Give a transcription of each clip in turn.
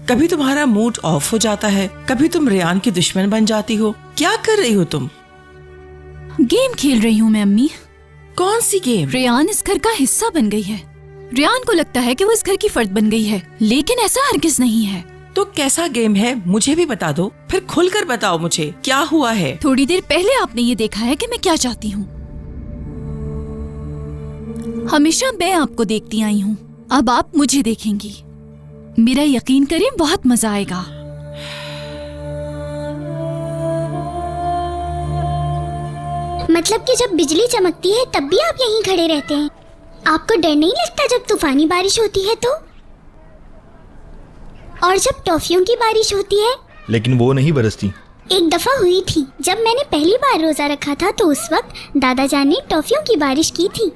कभी तुम्हारा mood off हो जाता है, कभी तुम रेयान की दुश्मन बन जाती हो। क्या कर रही हो तुम? गेम खेल रही हूँ मैं अम्मी। कौन सी गेम? रेयान इस घर का हिस्सा बन गई है। रेयान को लगता है कि वो इस घर की फर्द बन गई है, लेकिन ऐसा हरगिज नहीं है। तो कैसा गेम है मुझे भी बता दो, फिर खुलकर बताओ मुझे क्या हुआ है। थोड़ी देर पहले आपने ये देखा है कि मैं क्या चाहती हूँ। हमेशा मैं आपको देखती आई हूँ, अब आप मुझे देखेंगी। मेरा यकीन करें, बहुत मजा आएगा। मतलब कि जब बिजली चमकती है तब भी आप यहीं खड़े रहते हैं? आपको डर नहीं लगता जब तूफानी बारिश होती है तो? और जब टॉफियों की बारिश होती है? लेकिन वो नहीं बरसती। एक दफा हुई थी जब मैंने पहली बार रोजा रखा था, तो उस वक्त दादा जान ने टॉफियों की बारिश की थी।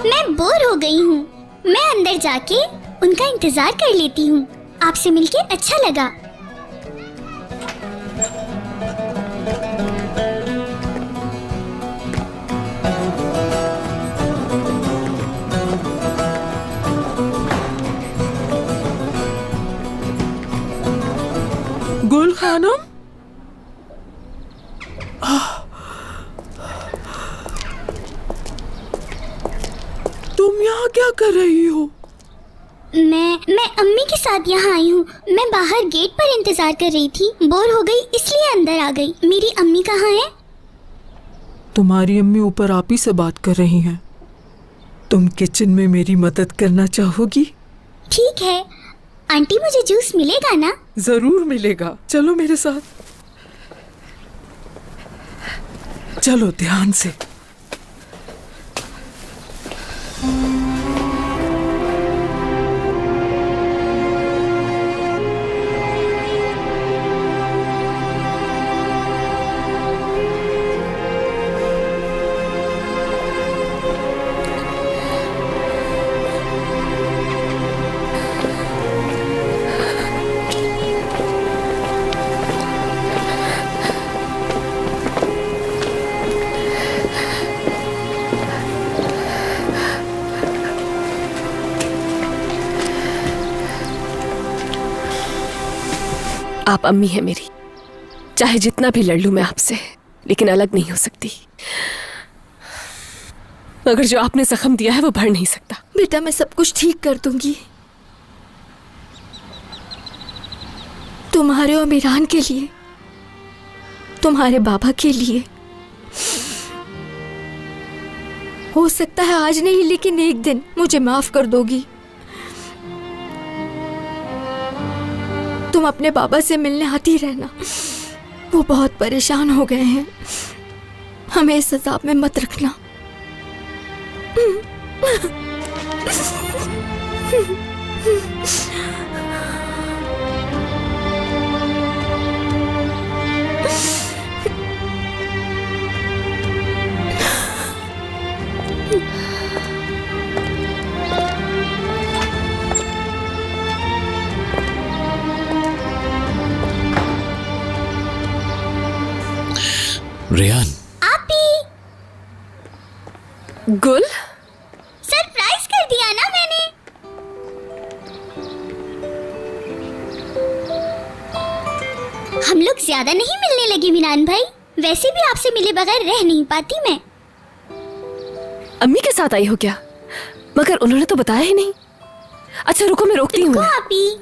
मैं बोर हो गई हूँ, मैं अंदर जाके उनका इंतजार कर लेती हूँ। आपसे मिलके अच्छा लगा। गुल खानम, तुम यहाँ क्या कर रही हो? मैं अम्मी के साथ यहाँ आई हूँ। मैं बाहर गेट पर इंतजार कर रही थी, बोर हो गई इसलिए अंदर आ गई। मेरी अम्मी कहाँ है? तुम्हारी अम्मी ऊपर आप ही से बात कर रही हैं। तुम किचन में मेरी मदद करना चाहोगी? ठीक है आंटी, मुझे जूस मिलेगा ना? जरूर मिलेगा, चलो मेरे साथ। चलो ध्यान से। आप अम्मी है मेरी, चाहे जितना भी लड़ लूं मैं आपसे, लेकिन अलग नहीं हो सकती। मगर जो आपने जख्म दिया है वो भर नहीं सकता। बेटा मैं सब कुछ ठीक कर दूंगी, तुम्हारे और मीरान के लिए, तुम्हारे बाबा के लिए। हो सकता है आज नहीं, लेकिन एक दिन मुझे माफ कर दोगी। तुम अपने बाबा से मिलने आती रहना, वो बहुत परेशान हो गए हैं। हमें इस अज़ाब में मत रखना। रेयान, आपी, गुल, सरप्राइज कर दिया ना मैंने। हम लोग ज्यादा नहीं मिलने लगे मीरान भाई। वैसे भी आपसे मिले बगैर रह नहीं पाती मैं। अम्मी के साथ आई हो क्या? मगर उन्होंने तो बताया ही नहीं। अच्छा रुको, मैं रोकती हूँ। आपी,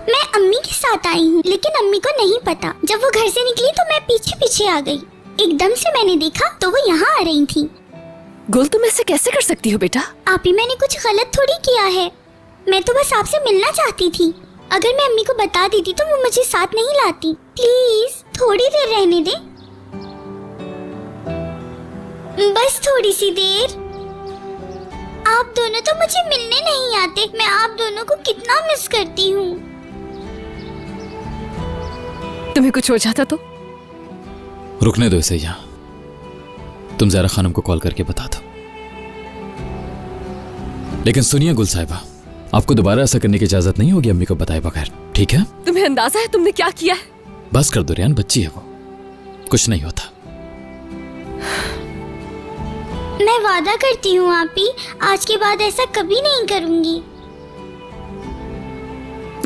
मैं अम्मी के साथ आई हूँ, लेकिन अम्मी को नहीं पता। जब वो घर से निकली तो मैं पीछे पीछे आ गई। एकदम से मैंने देखा तो वो यहाँ आ रही थी। गुल, तुम ऐसे कैसे कर सकती हो बेटा? आपी, मैंने कुछ गलत थोड़ी किया है। मैं तो बस आपसे मिलना चाहती थी। अगर मैं अम्मी को बता देती तो वो मुझे साथ नहीं लाती। प्लीज थोड़ी देर रहने दे, बस थोड़ी सी देर। आप दोनों तो मुझे मिलने नहीं आते। मैं आप दोनों को कितना मिस करती हूँ। तुम्हें कुछ हो जाता तो? रुकने दो इसे यहाँ। तुम ज़ारा खानम को कॉल करके बता दो। लेकिन सुनिए गुल साहिबा, आपको दोबारा ऐसा करने की इजाजत नहीं होगी अम्मी को बताए बगैर, ठीक है? तुम्हें अंदाजा है तुमने क्या किया है? बस कर दो रेयान, बच्ची है वो, कुछ नहीं होता। मैं वादा करती हूँ आपी, आज के बाद ऐसा कभी नहीं करूँगी।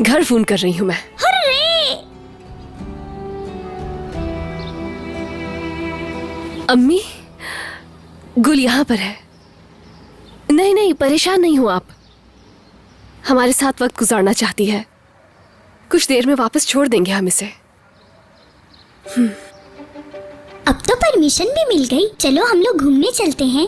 घर फोन कर रही हूँ मैं। हुर्रे! अम्मी, गुल यहाँ पर है। नहीं नहीं, परेशान नहीं हो आप। हमारे साथ वक्त गुजारना चाहती है। कुछ देर में वापस छोड़ देंगे हम इसे। अब तो परमिशन भी मिल गई, चलो हम लोग घूमने चलते हैं।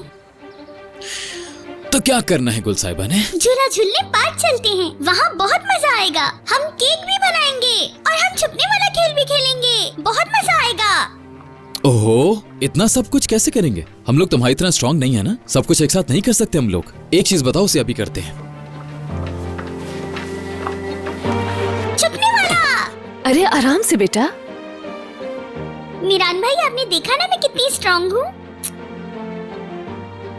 तो क्या करना है गुल साहिबा ने? झूला झूलने पार्क चलते हैं, वहाँ बहुत मजा आएगा। हम केक भी बनाएंगे और हम छुपने वाला खेल भी खेलेंगे, बहुत मजा आएगा। ओहो, इतना सब कुछ कैसे करेंगे? हम लोग तुम्हारी इतना स्ट्रांग नहीं है ना, सब कुछ एक साथ नहीं कर सकते हम लोग। एक चीज बताओ, उसे अभी करते हैं। छुपने वाला। अरे आराम से बेटा। मीरान भाई, आपने देखा ना मैं कितनी स्ट्रांग हूँ।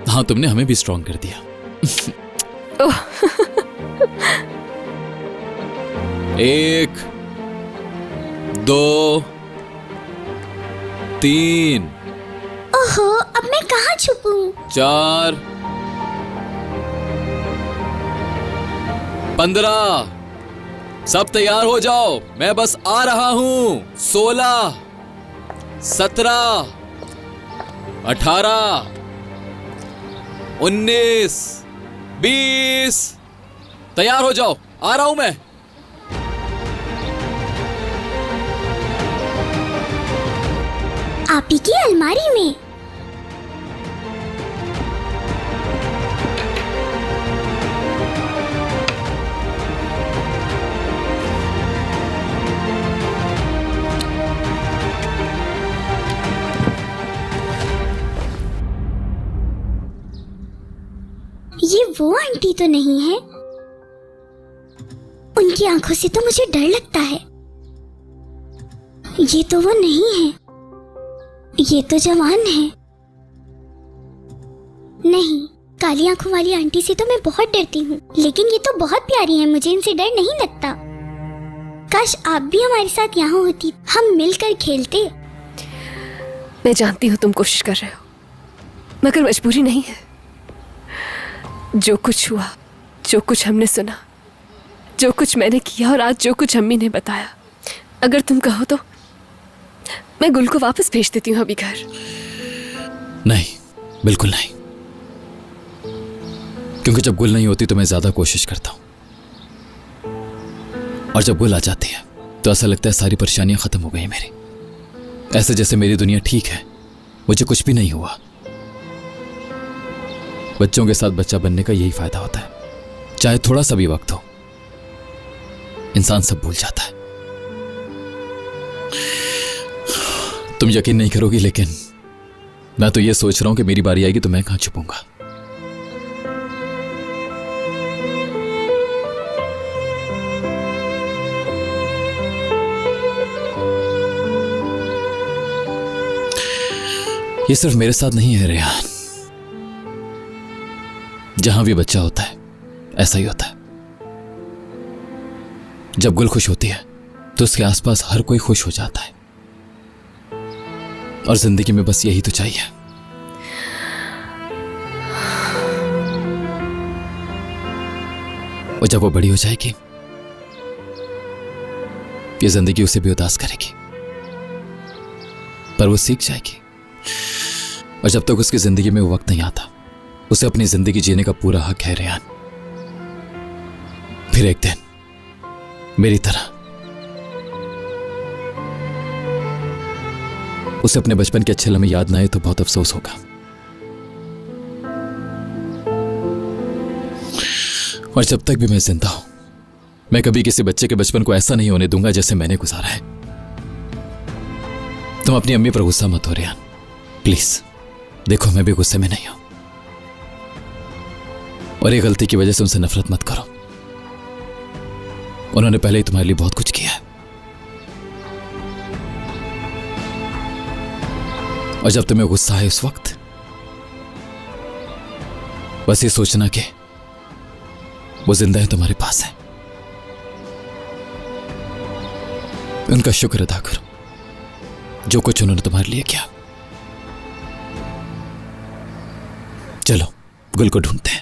हाँ, तुमने हमें भी स्ट्रांग कर दिया। ओह, 1 2 3 ओहो, अब मैं कहाँ छुपूं? 4 15। सब तैयार हो जाओ, मैं बस आ रहा हूँ। 16 17 18 19 20। तैयार हो जाओ, आ रहा हूं मैं। आपी की अलमारी में। ये वो आंटी तो नहीं है? उनकी आंखों से तो मुझे डर लगता है। ये तो वो नहीं है, ये तो जवान है। नहीं, काली आंखों वाली आंटी से तो मैं बहुत डरती हूँ, लेकिन ये तो बहुत प्यारी है, मुझे इनसे डर नहीं लगता। काश आप भी हमारे साथ यहाँ होती, हम मिलकर खेलते। मैं जानती हूँ तुम कोशिश कर रहे हो, मगर मजबूरी नहीं है। जो कुछ हुआ, जो कुछ हमने सुना, जो कुछ मैंने किया और आज जो कुछ अम्मी ने बताया, अगर तुम कहो तो मैं गुल को वापस भेज देती हूँ अभी घर। नहीं, बिल्कुल नहीं। क्योंकि जब गुल नहीं होती तो मैं ज्यादा कोशिश करता हूं, और जब गुल आ जाती है तो ऐसा लगता है सारी परेशानियां खत्म हो गई मेरी। ऐसे जैसे मेरी दुनिया ठीक है, मुझे कुछ भी नहीं हुआ। बच्चों के साथ बच्चा बनने का यही फायदा होता है, चाहे थोड़ा सा भी वक्त हो, इंसान सब भूल जाता है। तुम यकीन नहीं करोगी, लेकिन मैं तो ये सोच रहा हूं कि मेरी बारी आएगी तो मैं कहां छुपूंगा। ये सिर्फ मेरे साथ नहीं है रेहान, जहां भी बच्चा होता है ऐसा ही होता है। जब गुल खुश होती है तो उसके आसपास हर कोई खुश हो जाता है, और जिंदगी में बस यही तो चाहिए। और जब वो बड़ी हो जाएगी, ये जिंदगी उसे भी उदास करेगी, पर वो सीख जाएगी। और जब तक उसकी जिंदगी में वो वक्त नहीं आता, उसे अपनी जिंदगी जीने का पूरा हक है रेहान। फिर एक दिन मेरी तरह उसे अपने बचपन के अच्छे लम्हे याद ना आए तो बहुत अफसोस होगा। और जब तक भी मैं जिंदा हूं, मैं कभी किसी बच्चे के बचपन को ऐसा नहीं होने दूंगा जैसे मैंने गुजारा है। तुम अपनी अम्मी पर गुस्सा मत हो रेहान, प्लीज। देखो, मैं भी गुस्से में नहीं हूं, और ये गलती की वजह से उनसे नफरत मत करो। उन्होंने पहले ही तुम्हारे लिए बहुत कुछ किया है, और जब तुम्हें गुस्सा है उस वक्त बस ये सोचना कि वो जिंदा है, तुम्हारे पास है। उनका शुक्र अदा करो जो कुछ उन्होंने तुम्हारे लिए किया। चलो गुल को ढूंढते हैं।